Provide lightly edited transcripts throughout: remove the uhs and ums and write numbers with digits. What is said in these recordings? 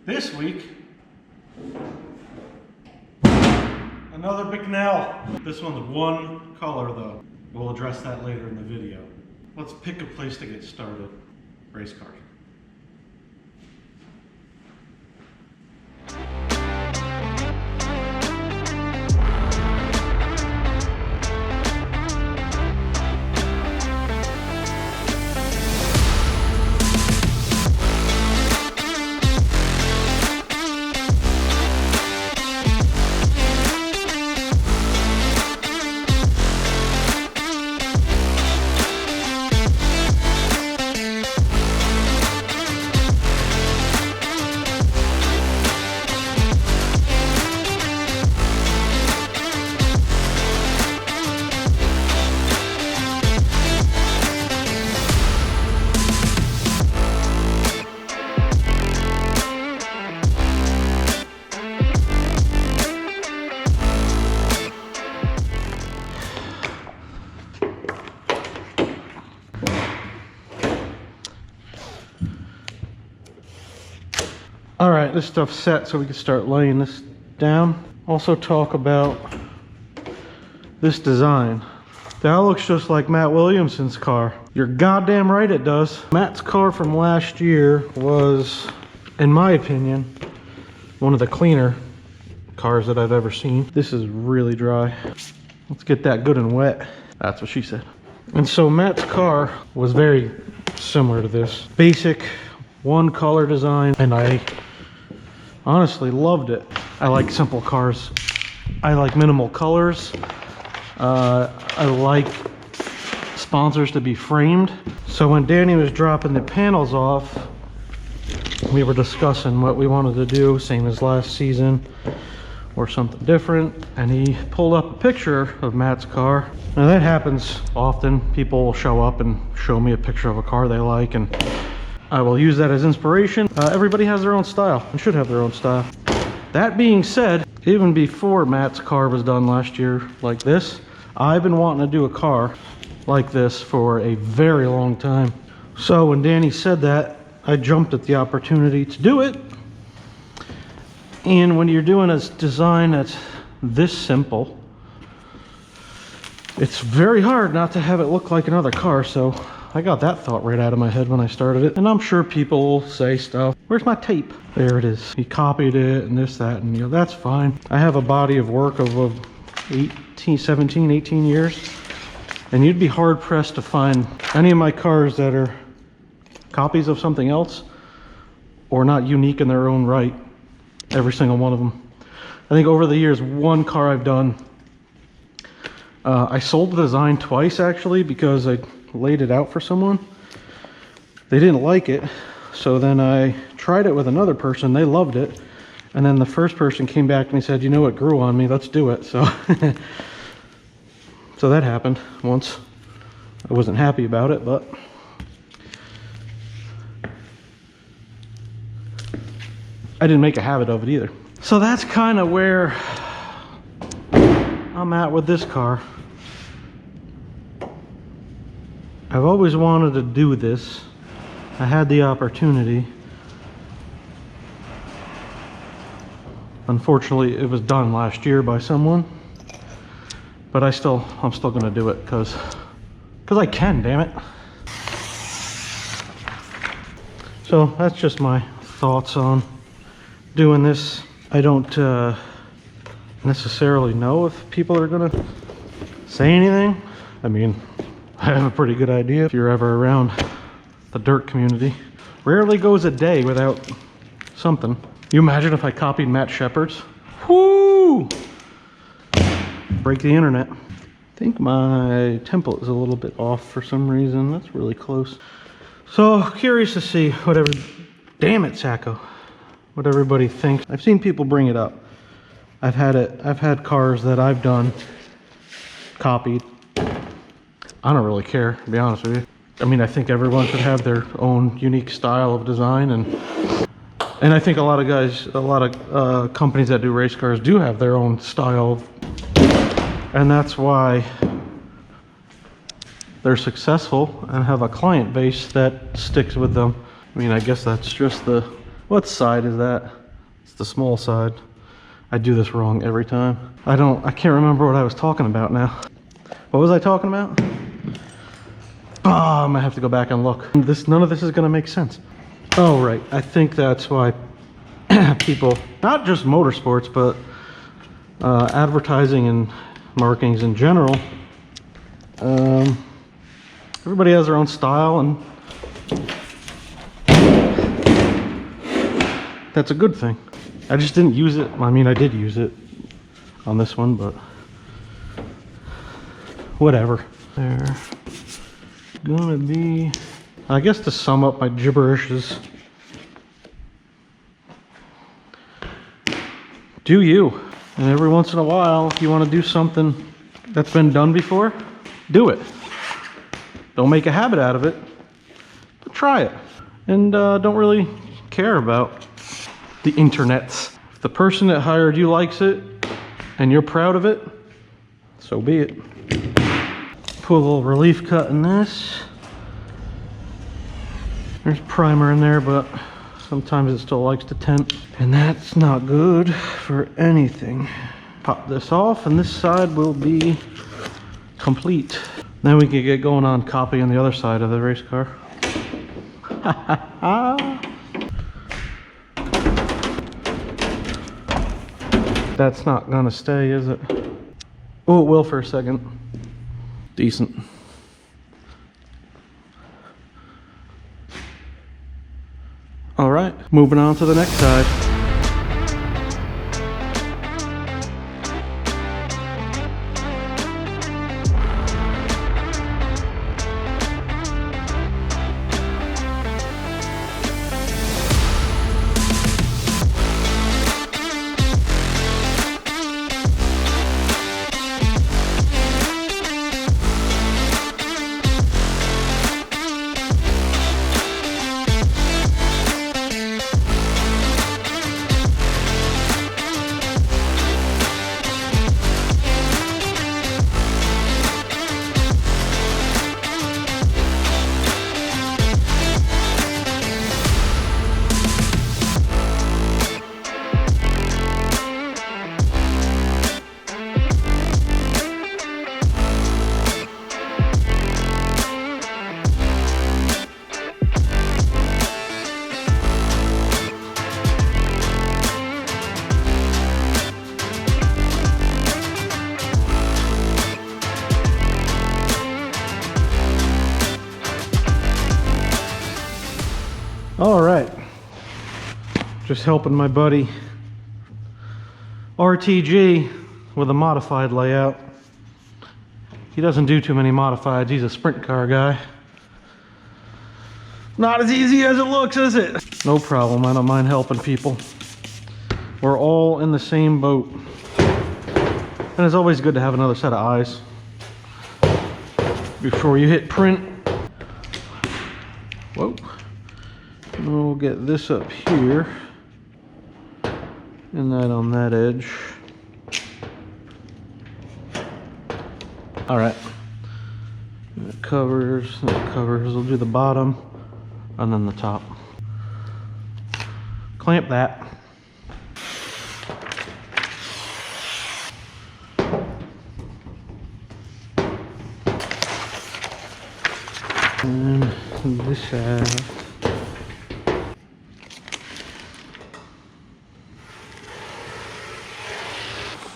This week, another Bicknell. This one's one color though. We'll address that later in the video. Let's pick a place to get started. Race cars. All right, this stuff's set so we can start laying this down. Also talk about this design. That looks just like Matt Williamson's car. You're goddamn right it does. Matt's car from last year was, in my opinion, one of the cleaner cars that I've ever seen. This is really dry. Let's get that good and wet. That's what she said. And so Matt's car was very similar to this. Basic, one color design, and I honestly loved it. I like simple cars. I like minimal colors. I like sponsors to be framed. So when Danny was dropping the panels off, we were discussing what we wanted to do, same as last season or something different. And he pulled up a picture of Matt's car. Now that happens often. People will show up and show me a picture of a car they like, and I will use that as inspiration. Everybody has their own style and should have their own style. That being said, even before Matt's car was done last year like this, I've been wanting to do a car like this for a very long time. So when Danny said that, I jumped at the opportunity to do it. And when you're doing a design that's this simple, it's very hard not to have it look like another car. So I got that thought right out of my head when I started it. And I'm sure people will say stuff. Where's my tape? There it is. He copied it and this, that, and that's fine. I have a body of work of 17, 18 years. And you'd be hard pressed to find any of my cars that are copies of something else or not unique in their own right. Every single one of them. I think over the years, one car I've done, I sold the design twice actually because I laid it out for someone. They didn't like it, so then I tried it with another person. They loved it, and then the first person came back to me and said, you know, it grew on me, let's do it. So so that happened once. I wasn't happy about it, but I didn't make a habit of it either. So that's kind of where I'm at with this car. I've always wanted to do this. I had the opportunity. Unfortunately, it was done last year by someone. But I'm still gonna do it because I can, damn it. So that's just my thoughts on doing this. I don't necessarily know if people are gonna say anything. I mean, I have a pretty good idea. If you're ever around the dirt community, rarely goes a day without something. You imagine if I copied Matt Shepard's? Whoo! Break the internet. I think my template is a little bit off for some reason. That's really close. So curious to see whatever, damn it, Sacco, what everybody thinks. I've seen people bring it up. I've had cars that I've done copied. I don't really care, to be honest with you. I mean, I think everyone should have their own unique style of design, and I think a lot of companies that do race cars do have their own style, and that's why they're successful and have a client base that sticks with them. I mean, I guess that's just the What side is that? It's the small side. I do this wrong every time. I can't remember what I was talking about now. What was I talking about? Oh, I'm gonna have to go back and look. None of this is gonna make sense. Oh, right. I think that's why people, not just motorsports, but advertising and marketings in general, everybody has their own style, and that's a good thing. I just didn't use it. I mean, I did use it on this one, but whatever. They're gonna be, I guess, to sum up my gibberishes, do you. And every once in a while, if you want to do something that's been done before, do it. Don't make a habit out of it, but try it. And don't really care about the internets. If the person that hired you likes it and you're proud of it, so be it. Put a little relief cut in this. There's primer in there, but sometimes it still likes to tent, and that's not good for anything. Pop this off, and this side will be complete. Then we can get going on copying the other side of the race car. That's not gonna stay, is it? Oh, it will for a second. Decent. All right, moving on to the next side. All right, just helping my buddy RTG with a modified layout. He doesn't do too many modifieds. He's a sprint car guy. Not as easy as it looks, is it? No problem, I don't mind helping people. We're all in the same boat. And it's always good to have another set of eyes before you hit print. Whoa. We'll get this up here and that on that edge. All right, that covers. We'll do the bottom and then the top. Clamp that. And this side.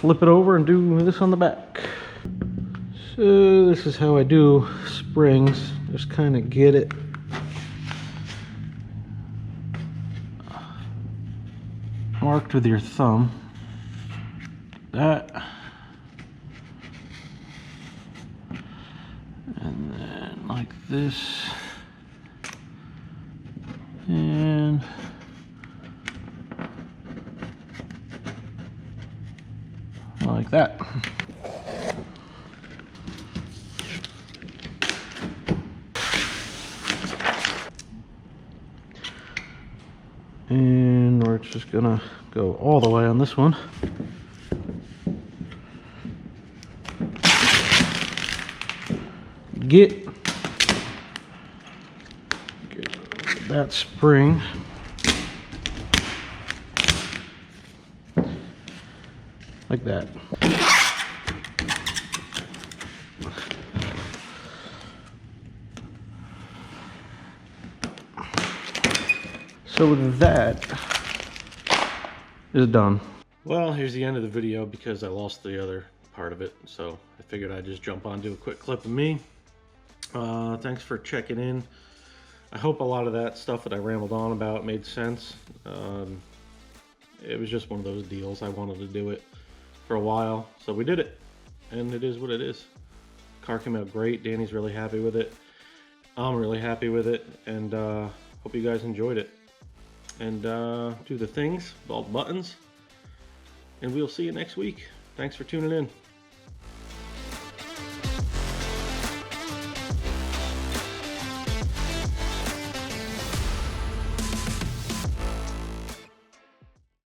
Flip it over and do this on the back. So this is how I do springs. Just kind of get it marked with your thumb. That. And then like this. And like that. And we're just gonna go all the way on this one. Get that spring like that. So that is done. Well, here's the end of the video because I lost the other part of it. So I figured I'd just jump on, do a quick clip of me. Thanks for checking in. I hope a lot of that stuff that I rambled on about made sense. It was just one of those deals. I wanted to do it for a while, so we did it. And it is what it is. Car came out great. Danny's really happy with it. I'm really happy with it. And hope you guys enjoyed it. And do the things, all the buttons. And we'll see you next week. Thanks for tuning in.